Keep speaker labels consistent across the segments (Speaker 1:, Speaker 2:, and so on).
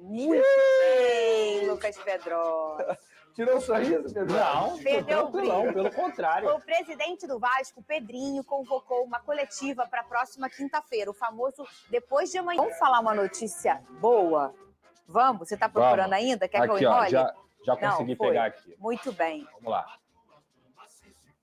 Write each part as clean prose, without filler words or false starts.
Speaker 1: Muito bem, Lucas Pedrosa.
Speaker 2: Tirou o sorriso, Pedro?
Speaker 3: Não,
Speaker 1: Perdeu o brilho.
Speaker 3: pelo contrário.
Speaker 1: O presidente do Vasco, Pedrinho, convocou uma coletiva para a próxima quinta-feira, o famoso Depois de Amanhã. Vamos falar uma notícia boa? Vamos? Você está procurando ainda? Quer
Speaker 3: aqui,
Speaker 1: que eu enrole?
Speaker 3: Ó, já consegui pegar aqui.
Speaker 1: Muito bem.
Speaker 3: Vamos lá.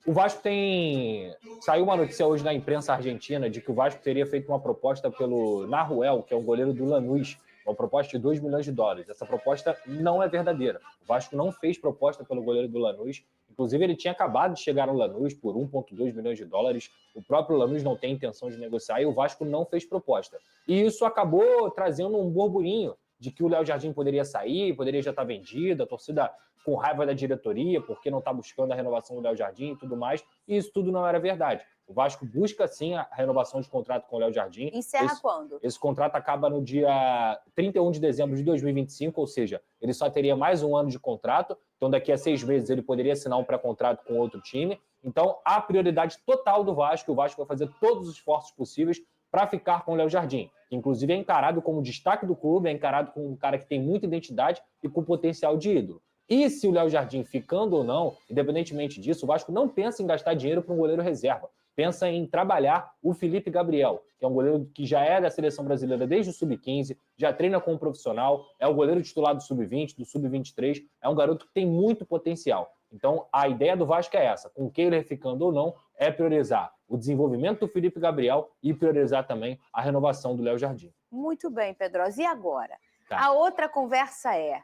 Speaker 3: O Vasco tem... Saiu uma notícia hoje na imprensa argentina de que o Vasco teria feito uma proposta pelo Nahuel, que é um goleiro do Lanús, uma proposta de $2 milhões. Essa proposta não é verdadeira. O Vasco não fez proposta pelo goleiro do Lanús. Inclusive, ele tinha acabado de chegar no Lanús por $1,2 milhões. O próprio Lanús não tem intenção de negociar e o Vasco não fez proposta. E isso acabou trazendo um burburinho de que o Léo Jardim poderia sair, poderia já estar vendido, a torcida com raiva da diretoria, porque não está buscando a renovação do Léo Jardim e tudo mais, e isso tudo não era verdade. O Vasco busca, sim, a renovação de contrato com o Léo Jardim.
Speaker 1: Encerra quando?
Speaker 3: Esse contrato acaba no dia 31 de dezembro de 2025, ou seja, ele só teria mais um ano de contrato, então daqui a 6 meses ele poderia assinar um pré-contrato com outro time. Então, a prioridade total do Vasco, o Vasco vai fazer todos os esforços possíveis para ficar com o Léo Jardim, que inclusive é encarado como destaque do clube, é encarado como um cara que tem muita identidade e com potencial de ídolo. E se o Léo Jardim ficando ou não, independentemente disso, o Vasco não pensa em gastar dinheiro para um goleiro reserva. Pensa em trabalhar o Felipe Gabriel, que é um goleiro que já é da seleção brasileira desde o Sub-15, já treina como profissional, é o goleiro titular do Sub-20, do Sub-23, é um garoto que tem muito potencial. Então, a ideia do Vasco é essa, com o Kehler ficando ou não, é priorizar o desenvolvimento do Felipe Gabriel e priorizar também a renovação do Léo Jardim.
Speaker 1: Muito bem, Pedrosa. E agora?
Speaker 3: Tá.
Speaker 1: A outra conversa é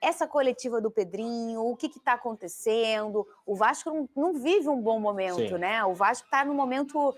Speaker 1: essa coletiva do Pedrinho, o que está acontecendo? O Vasco não vive um bom momento,
Speaker 3: Sim.
Speaker 1: né? O Vasco está num momento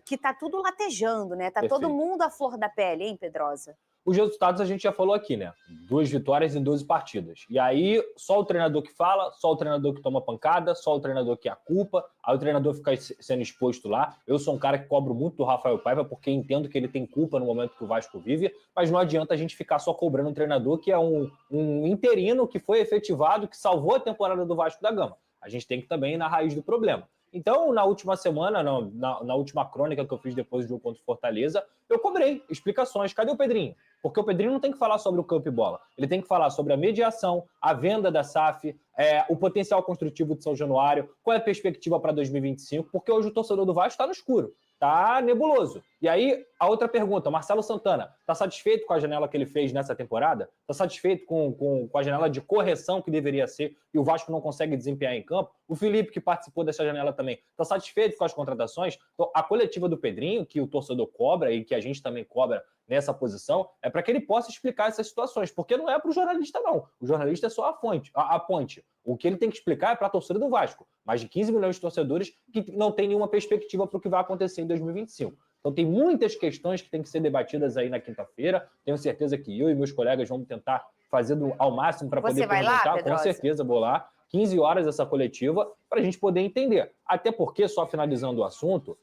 Speaker 1: que está tudo latejando, né? Tá
Speaker 3: Perfeito.
Speaker 1: todo mundo à flor da pele, hein, Pedrosa?
Speaker 3: Os resultados a gente já falou aqui, né? 2 vitórias em 12 partidas. E aí, só o treinador que fala, só o treinador que toma pancada, só o treinador que é a culpa, aí o treinador fica sendo exposto lá. Eu sou um cara que cobro muito do Rafael Paiva, porque entendo que ele tem culpa no momento que o Vasco vive, mas não adianta a gente ficar só cobrando um treinador que é um interino que foi efetivado, que salvou a temporada do Vasco da Gama. A gente tem que também ir na raiz do problema. Então, na última semana, na última crônica que eu fiz depois do jogo contra o Fortaleza, eu cobrei explicações. Cadê o Pedrinho? Porque o Pedrinho não tem que falar sobre o campo e bola. Ele tem que falar sobre a mediação, a venda da SAF, o potencial construtivo de São Januário, qual é a perspectiva para 2025, porque hoje o torcedor do Vasco está no escuro, está nebuloso. E aí, a outra pergunta, Marcelo Santana, está satisfeito com a janela que ele fez nessa temporada? Está satisfeito com a janela de correção que deveria ser e o Vasco não consegue desempenhar em campo? O Felipe, que participou dessa janela também, está satisfeito com as contratações? Então, a coletiva do Pedrinho, que o torcedor cobra e que a gente também cobra nessa posição, é para que ele possa explicar essas situações, porque não é para o jornalista, não. O jornalista é só a ponte. O que ele tem que explicar é para a torcida do Vasco. Mais de 15 milhões de torcedores que não tem nenhuma perspectiva para o que vai acontecer em 2025. Então tem muitas questões que têm que ser debatidas aí na quinta-feira. Tenho certeza que eu e meus colegas vamos tentar fazer ao máximo para poder
Speaker 1: perguntar.
Speaker 3: Com certeza vou lá. 15 horas essa coletiva para a gente poder entender. Até porque, só finalizando o assunto,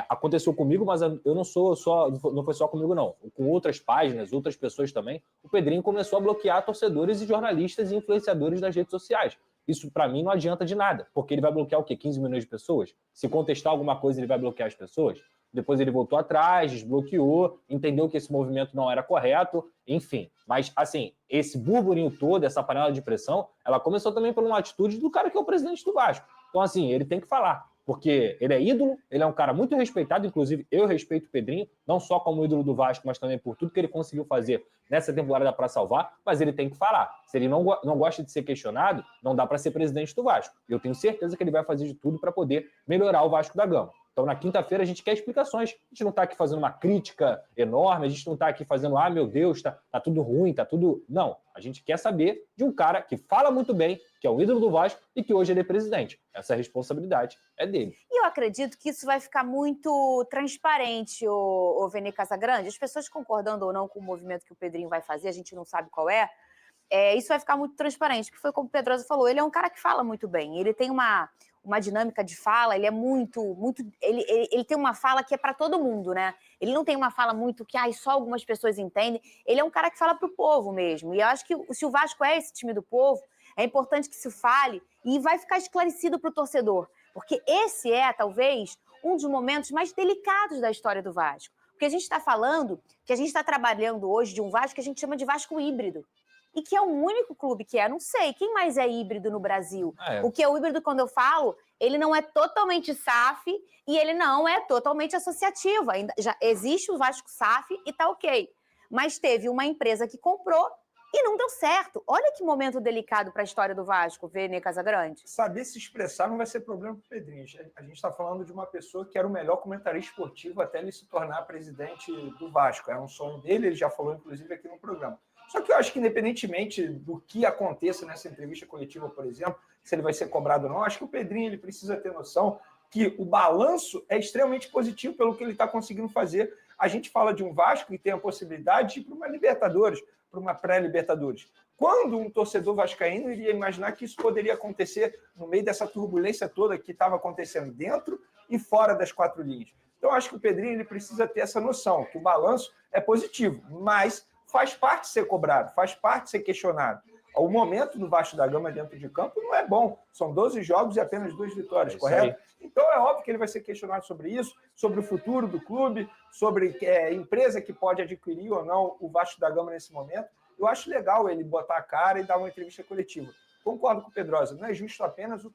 Speaker 3: aconteceu comigo, mas eu não foi só comigo, não. Com outras páginas, outras pessoas também, o Pedrinho começou a bloquear torcedores e jornalistas e influenciadores nas redes sociais. Isso, para mim, não adianta de nada, porque ele vai bloquear o quê? 15 milhões de pessoas? Se contestar alguma coisa, ele vai bloquear as pessoas? Depois ele voltou atrás, desbloqueou, entendeu que esse movimento não era correto, enfim. Mas, assim, esse burburinho todo, essa panela de pressão, ela começou também por uma atitude do cara que é o presidente do Vasco. Então, assim, ele tem que falar, porque ele é ídolo, ele é um cara muito respeitado, inclusive eu respeito o Pedrinho, não só como ídolo do Vasco, mas também por tudo que ele conseguiu fazer nessa temporada para salvar, mas ele tem que falar. Se ele não gosta de ser questionado, não dá para ser presidente do Vasco. Eu tenho certeza que ele vai fazer de tudo para poder melhorar o Vasco da Gama. Então, na quinta-feira, a gente quer explicações. A gente não está aqui fazendo uma crítica enorme, a gente não está aqui fazendo, meu Deus, tá tudo ruim, tá tudo... Não, a gente quer saber de um cara que fala muito bem, que é o ídolo do Vasco e que hoje ele é presidente. Essa responsabilidade é dele. E
Speaker 1: eu acredito que isso vai ficar muito transparente, o Vene Casagrande. As pessoas concordando ou não com o movimento que o Pedrinho vai fazer, a gente não sabe qual é. Isso vai ficar muito transparente, porque foi como o Pedrosa falou, ele é um cara que fala muito bem, ele tem uma dinâmica de fala, ele é ele tem uma fala que é para todo mundo, né? Ele não tem uma fala muito que só algumas pessoas entendem, ele é um cara que fala pro povo mesmo, e eu acho que se o Vasco é esse time do povo, é importante que se fale e vai ficar esclarecido pro torcedor, porque esse é, talvez, um dos momentos mais delicados da história do Vasco. Porque a gente está falando que a gente está trabalhando hoje de um Vasco que a gente chama de Vasco híbrido. E que é o único clube que é, não sei, quem mais é híbrido no Brasil? O que é o híbrido, quando eu falo, ele não é totalmente SAF e ele não é totalmente associativo. Ainda já existe o Vasco SAF e tá ok. Mas teve uma empresa que comprou e não deu certo. Olha que momento delicado para a história do Vasco, Vene Casagrande.
Speaker 2: Saber se expressar não vai ser problema para o Pedrinho. A gente está falando de uma pessoa que era o melhor comentarista esportivo até ele se tornar presidente do Vasco. Era um sonho dele, ele já falou, inclusive, aqui no programa. Só que eu acho que, independentemente do que aconteça nessa entrevista coletiva, por exemplo, se ele vai ser cobrado ou não, acho que o Pedrinho ele precisa ter noção que o balanço é extremamente positivo pelo que ele está conseguindo fazer. A gente fala de um Vasco que tem a possibilidade de ir para uma Libertadores, para uma pré-Libertadores. Quando um torcedor vascaíno iria imaginar que isso poderia acontecer no meio dessa turbulência toda que estava acontecendo dentro e fora das quatro linhas? Então, acho que o Pedrinho ele precisa ter essa noção, que o balanço é positivo, mas faz parte ser cobrado, faz parte ser questionado. O momento do Vasco da Gama dentro de campo não é bom. São 12 jogos e apenas 2 vitórias, correto? Então é óbvio que ele vai ser questionado sobre isso, sobre o futuro do clube, sobre empresa que pode adquirir ou não o Vasco da Gama nesse momento. Eu acho legal ele botar a cara e dar uma entrevista coletiva. Concordo com o Pedrosa, não é justo apenas o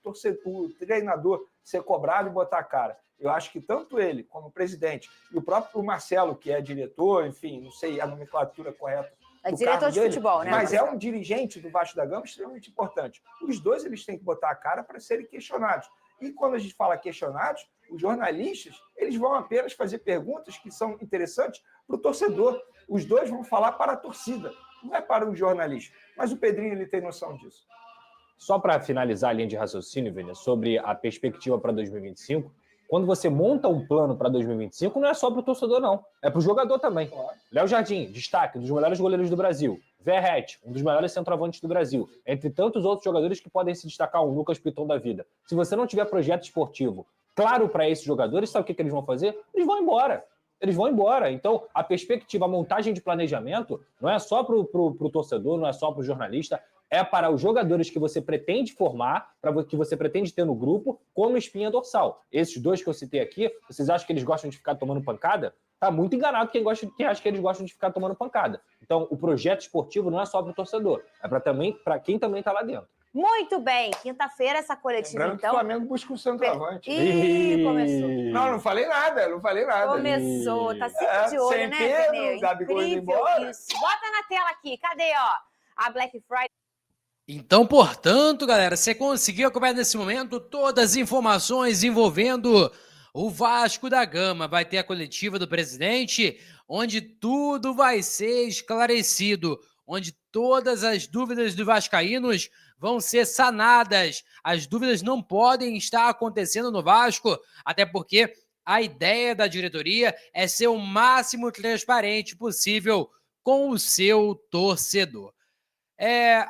Speaker 2: treinador ser cobrado e botar a cara. Eu acho que tanto ele, como presidente, e o próprio Marcelo, que é diretor, enfim, não sei a nomenclatura correta,
Speaker 1: é diretor de futebol, né?
Speaker 2: Mas é um dirigente do Vasco da Gama extremamente importante. Os dois eles têm que botar a cara para serem questionados. E quando a gente fala questionados, os jornalistas eles vão apenas fazer perguntas que são interessantes para o torcedor. Os dois vão falar para a torcida, não é para o jornalista. Mas o Pedrinho ele tem noção disso.
Speaker 3: Só para finalizar a linha de raciocínio, Vênia, sobre a perspectiva para 2025, quando você monta um plano para 2025, não é só para o torcedor, não. É para o jogador também. Claro. Léo Jardim, destaque, um dos melhores goleiros do Brasil. Verratti, um dos melhores centroavantes do Brasil. Entre tantos outros jogadores que podem se destacar, um Lucas Piton da vida. Se você não tiver projeto esportivo claro para esses jogadores, sabe o que eles vão fazer? Eles vão embora. Eles vão embora. Então, a perspectiva, a montagem de planejamento não é só para o torcedor, não é só para o jornalista, é para os jogadores que você pretende formar, para que você pretende ter no grupo, como espinha dorsal. Esses dois que eu citei aqui, vocês acham que eles gostam de ficar tomando pancada? Tá muito enganado quem acha que eles gostam de ficar tomando pancada. Então, o projeto esportivo não é só para o torcedor, é para quem também está lá dentro.
Speaker 1: Muito bem, quinta-feira essa coletiva,
Speaker 2: lembrando
Speaker 1: então.
Speaker 2: Que o Flamengo busca um centroavante.
Speaker 1: Ih, começou.
Speaker 2: Não falei nada.
Speaker 1: Começou, tá sempre de olho,
Speaker 2: sem
Speaker 1: né,
Speaker 2: Pedro, Gabigol indo embora.
Speaker 1: Isso. Bota na tela aqui, cadê, ó? A Black Friday.
Speaker 4: Então, portanto, galera, você conseguiu acompanhar nesse momento todas as informações envolvendo o Vasco da Gama. Vai ter a coletiva do presidente, onde tudo vai ser esclarecido, onde todas as dúvidas dos vascaínos vão ser sanadas. As dúvidas não podem estar acontecendo no Vasco, até porque a ideia da diretoria é ser o máximo transparente possível com o seu torcedor.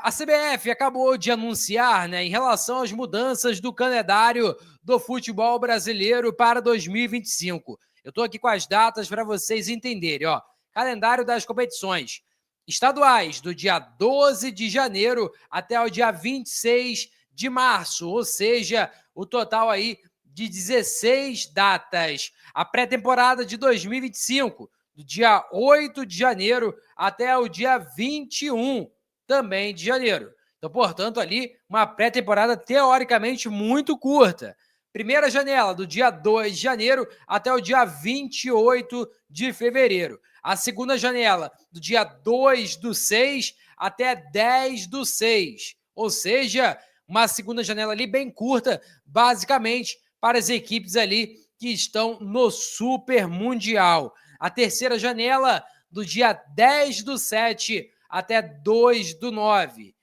Speaker 4: A CBF acabou de anunciar, né, em relação às mudanças do calendário do futebol brasileiro para 2025. Eu estou aqui com as datas para vocês entenderem. Ó, calendário das competições estaduais, do dia 12 de janeiro até o dia 26 de março, ou seja, o total aí de 16 datas. A pré-temporada de 2025, do dia 8 de janeiro até o dia 21 também de janeiro. Então, portanto, ali uma pré-temporada teoricamente muito curta. Primeira janela, do dia 2 de janeiro até o dia 28 de fevereiro. A segunda janela, do dia 2/6 até 10/6. Ou seja, uma segunda janela ali bem curta, basicamente para as equipes ali que estão no Super Mundial. A terceira janela, do dia 10/7 até 2/9.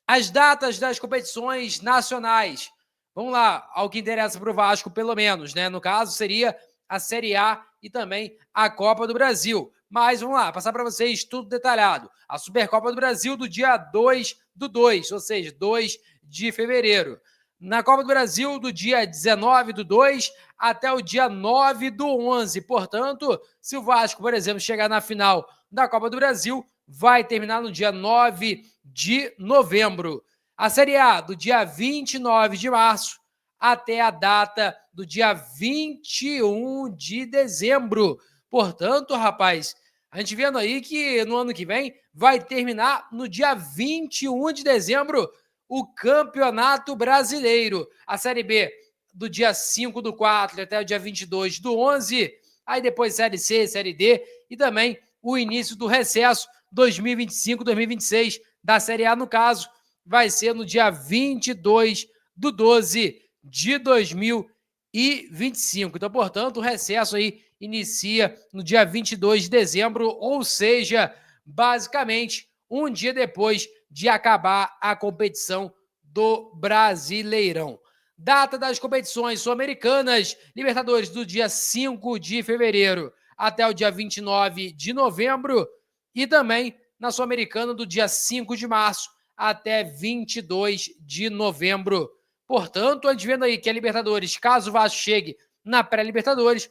Speaker 4: As datas das competições nacionais. Vamos lá, ao que interessa para o Vasco, pelo menos, né? No caso, seria a Série A e também a Copa do Brasil. Mas vamos lá, passar para vocês tudo detalhado. A Supercopa do Brasil do dia 2/2, ou seja, 2 de fevereiro. Na Copa do Brasil, do dia 19/2 até o dia 9/11. Portanto, se o Vasco, por exemplo, chegar na final da Copa do Brasil, vai terminar no dia 9 de novembro. A Série A, do dia 29 de março até a data do dia 21 de dezembro. Portanto, rapaz, a gente vendo aí que no ano que vem vai terminar no dia 21 de dezembro o Campeonato Brasileiro. A Série B do dia 5/4 até o dia 22/11. Aí depois Série C, Série D e também o início do recesso 2025-2026 da Série A, no caso, vai ser no dia 22/12 de 2025. Então, portanto, o recesso aí inicia no dia 22 de dezembro, ou seja, basicamente um dia depois de acabar a competição do Brasileirão. Data das competições sul-americanas: Libertadores do dia 5 de fevereiro até o dia 29 de novembro e também na Sul-Americana do dia 5 de março até 22 de novembro. Portanto, a gente vendo aí que a Libertadores, caso o Vasco chegue na pré-Libertadores,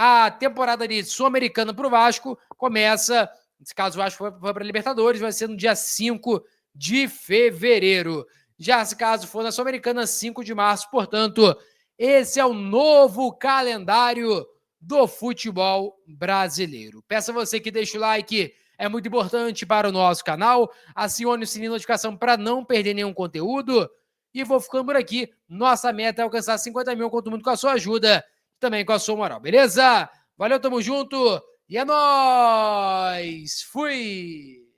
Speaker 4: a temporada de Sul-Americana para o Vasco começa, caso o Vasco for para a Libertadores, vai ser no dia 5 de fevereiro. Já se caso for na Sul-Americana, 5 de março. Portanto, esse é o novo calendário do futebol brasileiro. Peço a você que deixe o like, é muito importante para o nosso canal. Acione o sininho de notificação para não perder nenhum conteúdo. E vou ficando por aqui. Nossa meta é alcançar 50 mil, conto muito com a sua ajuda, também com a sua moral, beleza? Valeu, tamo junto e é nóis! Fui!